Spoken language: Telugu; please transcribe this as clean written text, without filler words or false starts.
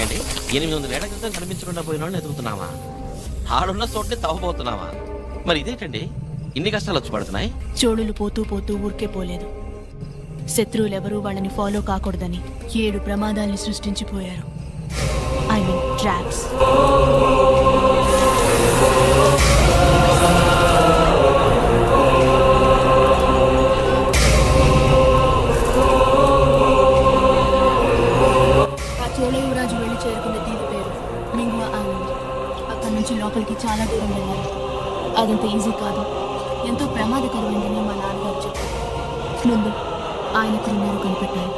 ఏంటి 800 ఏళ్ల క్రితం కనిపించకుండా పోయిన వాళ్ళని ఎదుగుతున్నావా? ఆడున్న చోట్ని తవ్వబోతున్నావా? మరి ఇదేంటండి ఇన్ని కష్టాలు వచ్చి పడుతున్నాయి? చోళులు పోతూ పోతూ ఊరికే పోలేదు. శత్రువులెవరూ వాళ్ళని ఫాలో కాకూడదని 7 ప్రమాదాల్ని సృష్టించిపోయారు. I mean traps. ఆ చోళ యువరాజు వెళ్ళి చేరుకున్న దీని పేరు మింగ్వా ఐలాండ్. అక్కడి నుంచి లోపలికి చాలా దూరం వెళ్ళాలి. అదంత ఈజీ కాదు, ఎంతో ప్రమాదకరమైందని మా నాన్నగారు చెప్పారు. ముందు ఆయన క్రిమినల్ కనిపెట్టారు.